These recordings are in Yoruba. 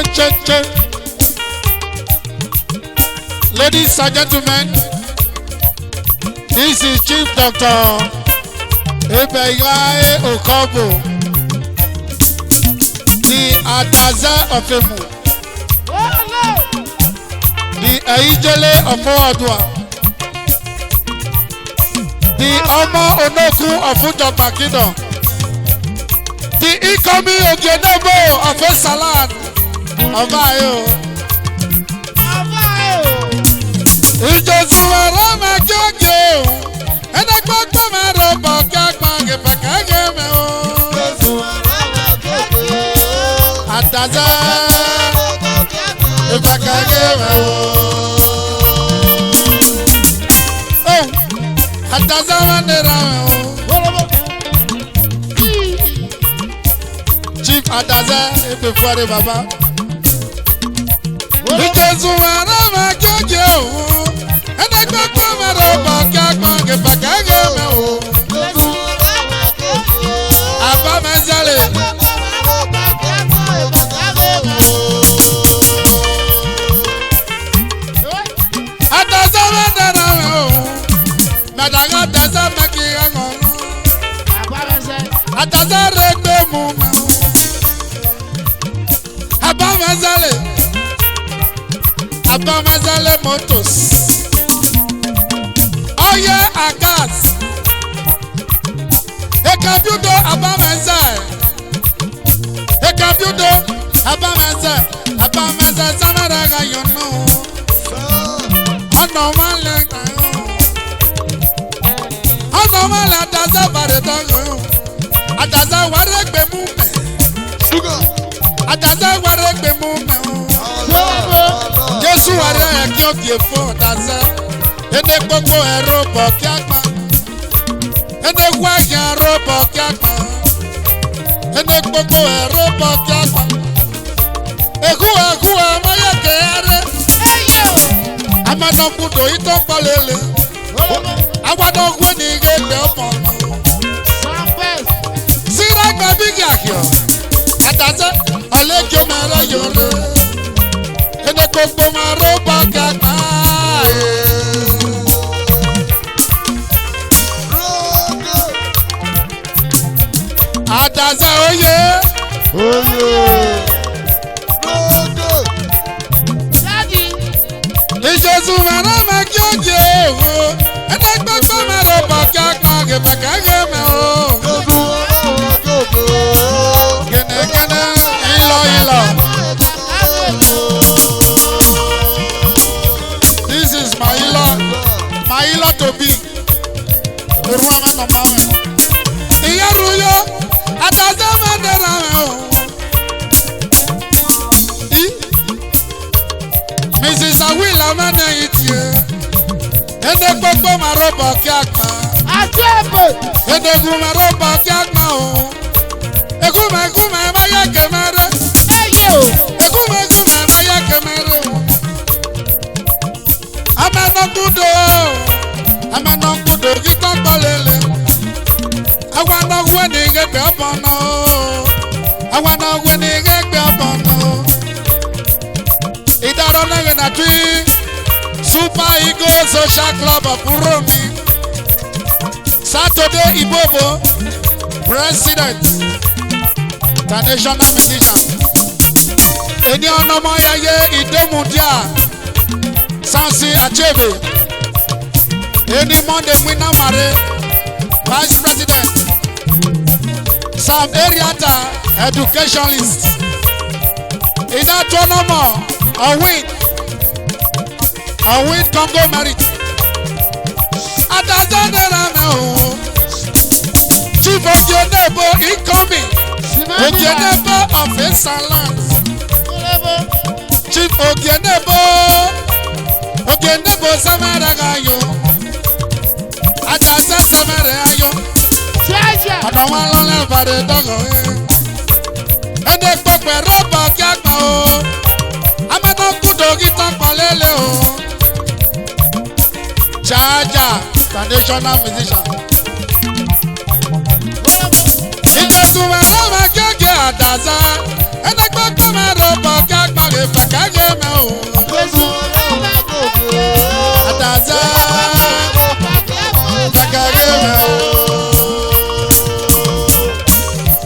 Chen. Ladies and gentlemen, this is Chief Dr. Ebeyae Okobo, the Adaza of Emu, the Aijele of Oadua, the Omo Onoku of Utopakido, the Ikomi Ogenebo of Esalan of Ayo. Ìjọsìn ọ̀rọ̀ máa jọ́gẹ̀ o, ẹni gbọ́gbọ́ máa rọ bọ̀ kí a gbọ́n ìpàkẹ́gẹ́ mi o. Ìjọsìn ọ̀rọ̀ máa jọ́gẹ̀ o, àtàzá ìpàkẹ́gẹ́ mi o. Àtàzá máa ń nira mi o. Chief Àtàzá èpè fúnra bàbá. Ìjọsìn ọ̀rọ̀ máa jọ́gẹ̀ o. And I got to my robot, motos. Oh yeah, Agas. Ekabudo Abamenze. Ekabudo Abamenze. Abamenze Samaraga, you know. Oh no, man, oh no, man, Ataza Baretango. Ataza Warek movement. Sugar. Ataza Warek movement. Jesu Warek, you're the phone, Ataza. Ede gbogbo ẹ̀rọ bọ̀ kí á gbọ́n. Ede wáyà ẹ̀rọ bọ̀ kí á gbọ́n. Ede gbogbo ẹ̀rọ bọ̀ kí á gbọ́n. Èkúwà amáyẹ̀kẹ́ ẹ̀rẹ́. Amadọ́gbùdò ìtọ́ pọ̀lẹ́lẹ̀. Agbádọ́gbù ní ìgbẹ́ ọ̀pọ̀. Sílẹ̀ gba bíkì àkìọ̀. Àtàtẹ́ ọ̀lẹ́jọ́ máa rẹ̀ yọ̀rẹ́. Ede gbogbo máa rọ̀ bọ̀ kí á gbọ́n. Adaza oye. Daddy. Ìjọsìn mẹ́rin máa kí ó jẹ́ o. Ẹni gbọ́gbọ́ mẹ́rin bọ̀ kí á gbọ́n gẹ̀gẹ́ mẹ́ o. Gẹ̀nẹ́gẹ́nẹ́ ìlọ. This is my ilo to be. Òrùn àmà nọ̀mọ́ ẹ̀. Ìyá Ruyo. Ataza mandera o. Mrs. Awila mane itie. Ede gbogbo marobo ki agba. Atebe. Ede gu marobo ki agba o. Ekume maya kemere. Eye o. Ekume maya kemere o. Amenokudo kita kolele. Awana wani gbe abono. Awana wani gbe abono. Idaro na na twi Super Eagle Social Club of Uromi. Saturday Ibobo President International Musician. Eni onomo yaye Idemudia Sansi Achebe. Eni Monday Winner Mare Vice President Sam Eriata Educationist. Ina Tonomo Owin Congo Merit. Atazadera me o. Chief Ogenebo incoming. Ogenebo of Esaland. Chief Ogenebo Samaragayo. Ataza Samaragayo. Àtàwọn alọ́lẹ̀ fàdé dọ́gọ̀ ẹ̀. Ẹni pẹ̀pẹ̀ rọ́bà kí á gbà o. Amẹ́nà kúndò kí tán palẹ́lẹ̀ o. Jaja traditional musician. Ìjọsìn ẹ̀rọ máa gẹ́gẹ́ àdàzà. Ẹni pẹ̀pẹ̀ máa rọ́bà kí á le fakage me o. Ataza fakage me o.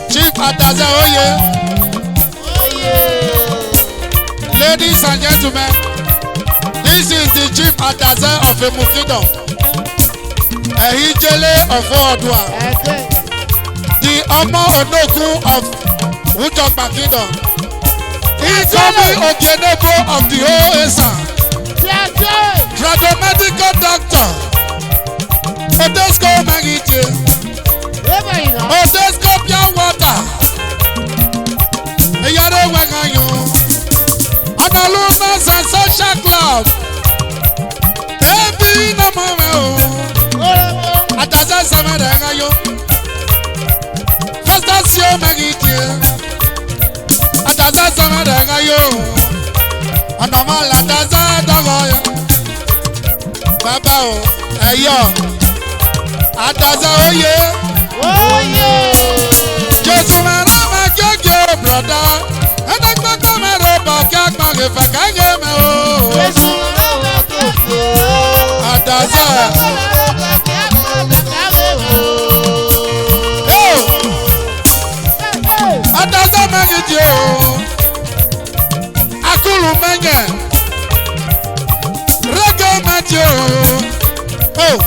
Chief Ataza oye. Ladies and gentlemen, this is the Chief Ataza of Emu Kingdom. Ehijele of Odua. The Omo Onoku of Utopa Kingdom. Ikomi Ogenebo of the OSA. Tradomedical doctor. Odesko Magite. Odesko Pure Water. Eyare Wangayo. Analunas and Social Club. Ebi na Mameo. Ataza Samaragayo. Fastasio Magite. Ataza Samaragayo. Anamala Ataza Dagoyo. Baba o, Eyo. Ataza oye. Jesu marama jojo brother. Adakpata maroba kakma gefakage me o. Ataza. Ataza magije o. Akulu menye. Rege matio. Oh.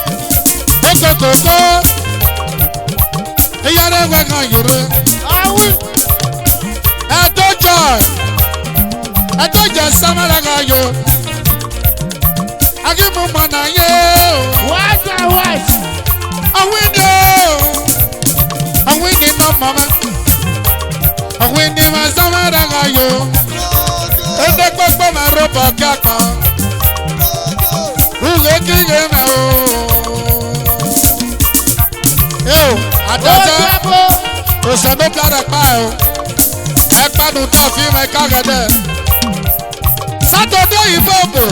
Oko koko. Eyare wenga yore. Atoja samaraga yo. Agimu mana ye. What? I win my mama. I win my samaraga yo. Ede koko maroba kaka. Uge kinge me o. Yo, Ataza. Osano blara pa o. Ekpanu ta fi me kagede. Saturday ibobo.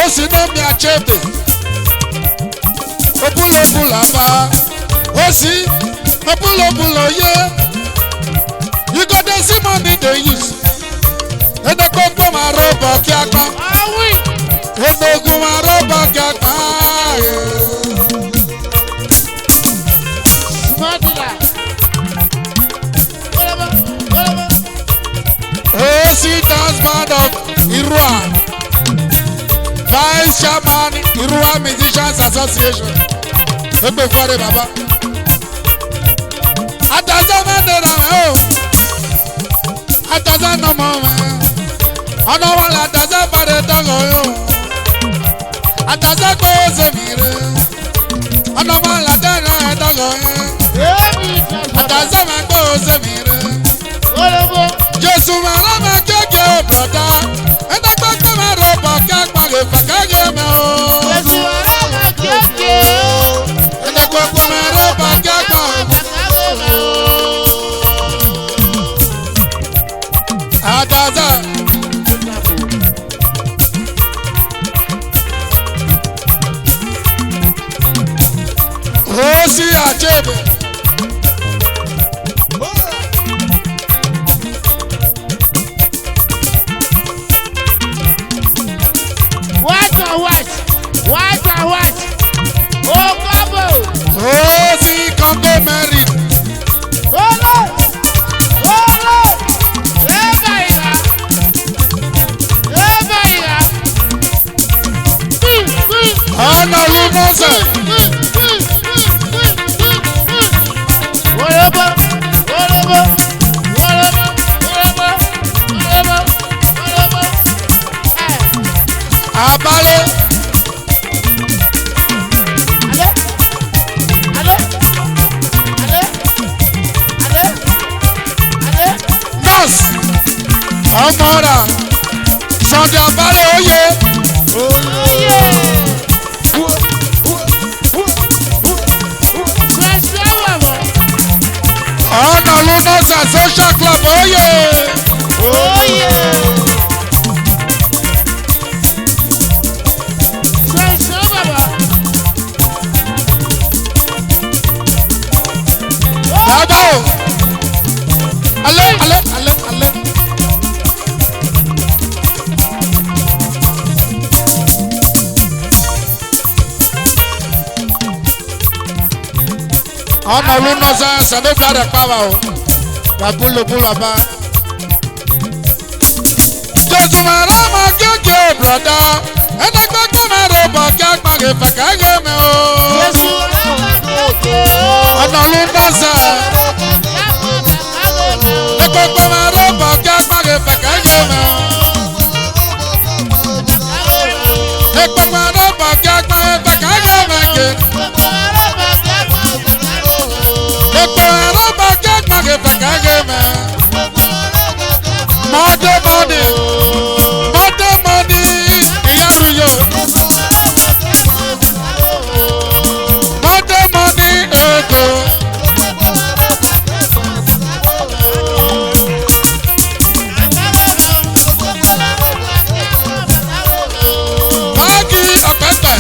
Osino mi achebe. Obulo ba. Osi. Obulo ye. You got the same money they use. And the coco maroba kiaka. And the gumaroba kiaka. Osi dance band of Irua. Vice Chairman Irua Musicians Association. Ebe fare baba. Ataza mandera o. Ataza no mo me. Ono wala ataza pare tango yo. Ataza ko zemire. Ono wala dana tango yo. Ataza ma ko zemire. Jesu marama jojo brother. Ede koko maroba kakma gefakage me o. Ede koko maroba kakma. Ataza. Osi achebe. What? Oh, Cabo! Osi Congo Mary. Ana Lunosa. Abale. Nos. Amora. Sunday Abale oye. Ana Lunosa Social Club oye. Baba. Ale. ọ̀nà ló ná sẹ́nsẹ̀ ní fúlàdà pàwà o wà búlòbúlò bá. jésù mẹ́rọ mọ kéèké bùrọ̀dá ẹni gbẹ́gbẹ́ mẹ́rọ bọ̀ kí agbára ìfẹ̀kẹ́ yé mi o. Jésù lọ́wọ́ kéèké o. ọ̀nà ló ná sẹ́. ẹni gbẹ́gbẹ́ mẹ́rọ bọ̀ kí agbára ìfẹ̀kẹ́ yé mi o. ẹni gbẹ́gbẹ́ mẹ́rọ bọ̀ kí agbára ìfẹ̀kẹ́ yé mi o. Ekpe araba kekpa kepa kageme. Mọdé mọdé, mọdé mọdé, ìyáru yo. Mọdé mọdé ego. Báàgì ọ̀pẹ̀pẹ̀.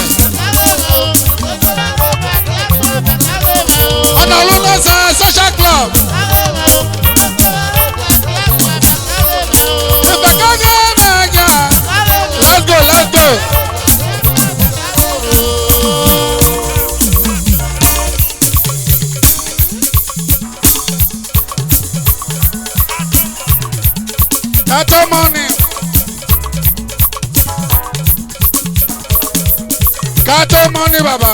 Ọ̀nà olùlọ́sẹ̀ social club. Ìfẹ̀kọ́gẹ́ mẹ́ga. Let's go, let's go. Kato money. Kato money, baba.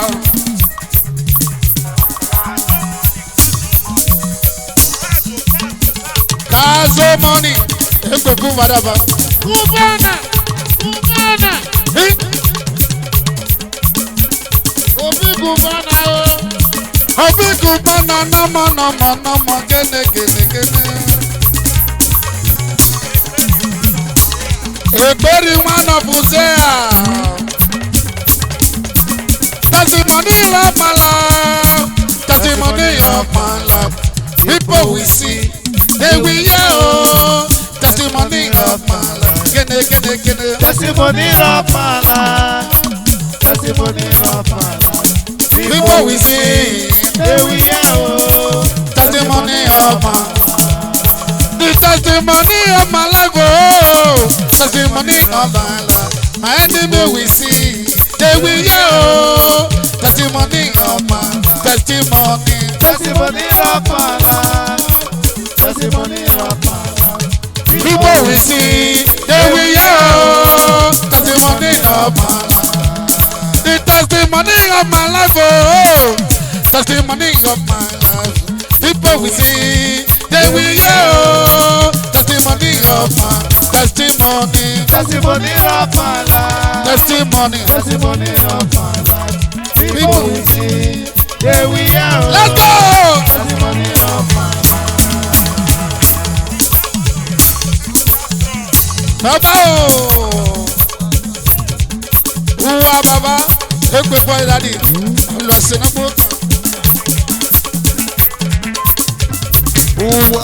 Kazo money. Egbe kun vadaba. Cubana, Cubana. Obi Cubana o. Obi Cubana nọmọ kene. Eberi nwana bụze a. Testimony of my life. Testimony of my life. People we see. They will hear oh. Testimony of my life. Kene. Testimony of my life. Testimony of my life. People we see. They will hear oh. Testimony of my life. The testimony of my life, oh, testimony of my life. My enemy will see, they will hear, oh, testimony of my testimony. Testimony of my life. Testimony of my life. People will see, they will hear, oh, testimony of my life. The testimony of my life, oh, testimony of my life. People will see, they will hear, oh, testimony of my testimony. Testimony of my life. Testimony. Testimony of my life. People will see. They will hear oh. Let's go. Testimony of my life. Baba o. Uwa baba. Ekwe boy daddy. Lọ sí ní gbóòtù. Uwa.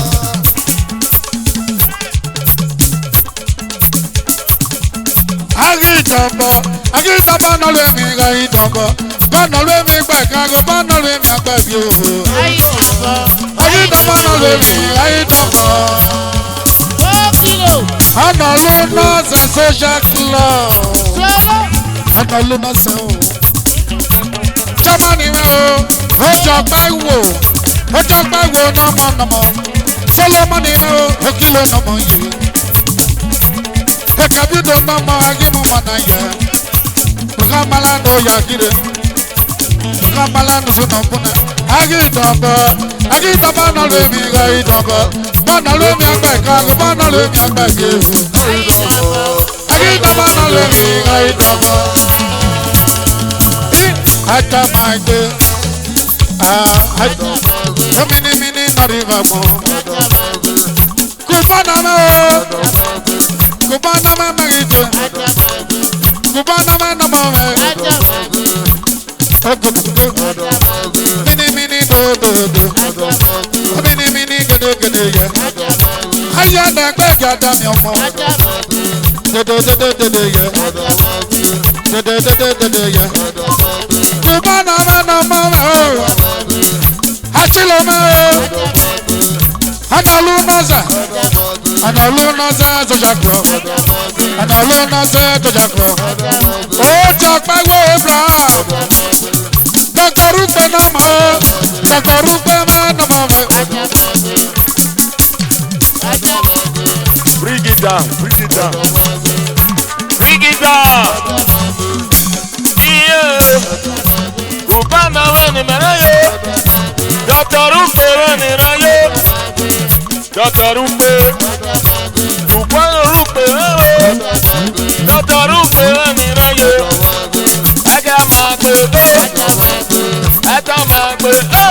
Agídọ̀bọ̀ náà lé mi ra ìdọ̀bọ̀. Bọ́ọ̀nà lé mi gbẹ̀gàgò, bọ́ọ̀nà lé mi àgbẹ̀bí o. Agídọ̀bọ̀ náà lé mi ra ìdọ̀bọ̀. Ọ̀nà ló ná ṣe social club. Ọ̀nà ló ná ṣe o. Sọ́mọ́ ni mẹ́ o, ó jọ pẹ́ wò, ó jọ pẹ́ wò nọ́mọ́nọ́mọ́. Sọ́lọ́mọ́ ni mẹ́ o, ó kí ló nọ́mọ́ yìí. Ekabido mama agimu manaya. Kamala no yagire. Kamala no funambuna. Agidaba. Agidaba no le mi gaidaba. Bana le mi agba kago. Bana le mi agba yehu. Agidaba no le mi gaidaba. Ata maide. Mini nariva mo. Kubana mo. Kubana me magite. Kubana me namame. Mini do. Mini gede ye. Aya na gbe gada mi omo. De ye. De ye. Kubana me namame. Asilo me. Analunaza social club. Analunaza social club. Oh, talk my way, bro. No Dr. Rupe no more. Dr. Rupe man no more. Bring it down, bring it down. Bring it down. Yeah. Upana weni merayo. Dr. Rupe weni merayo. Dr. Rupe. Upana Rupe weni. Dr. Rupe weni merayo. Ega magbe go. Ega magbe go.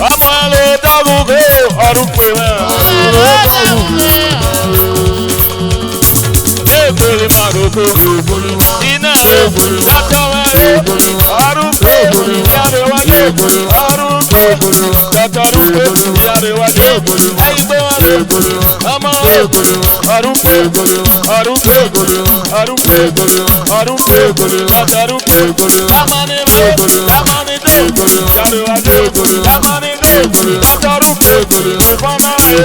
Ọmọ ẹlò dábùgbé ọdún pè mẹ́. Ebèrè màdòdò iná dátọ́ mẹ́rin ọdún pè ìyàrá wájú ọdún pè dátọ́ ọdún pè ìyàrá wájú ẹ̀yìn pé wọ́n lè ọmọ ọdún pè ọdún pè ọdún pè ọdún pè dátọ́ ọdún pè lámánì mẹ́ lámánì dé ìyàrá wájú lámánì dé dátọ́ ọdún pè ìfọ́nà rẹ̀.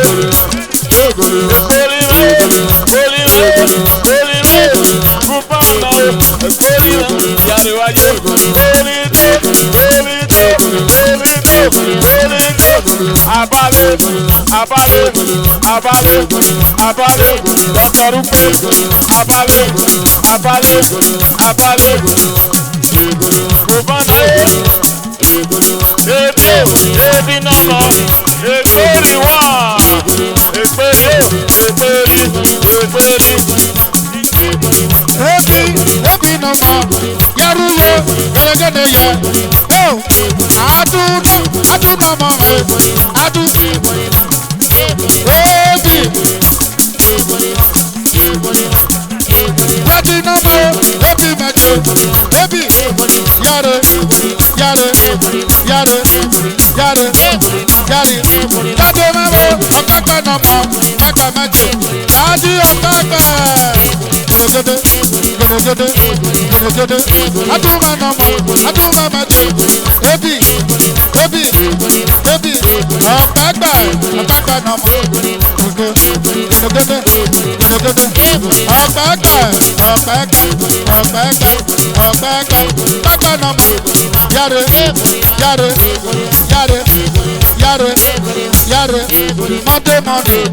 Ebi nọmọ, ekperi wa, ekperi, Ebi no more. Yaruye, gẹ́gẹ́dẹ́ yẹ. Adu no more. Adu. Ebi no more. Ebi mẹ́jọ. Ebi. Yare. Jáde mẹ́wọ́. Ọ̀pẹ́pẹ́ no more. Pẹ́pẹ́ mẹ́jọ. Adi ọ̀pẹ́pẹ́. Gẹ́gẹ́dẹ́. Adúmọ̀ no more. Adúmọ̀ mẹ́jọ. Ebi. Ọ̀pẹ́pẹ́ no more. Pẹ́pẹ́ no more. Yare. Monday morning.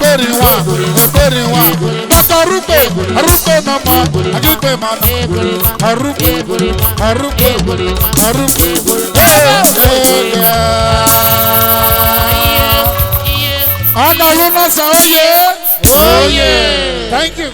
Ekperi one. Dr. Rupe no more. Agipe man. Arupe. Honor Luna, oh yeah. Oh yeah. Thank you.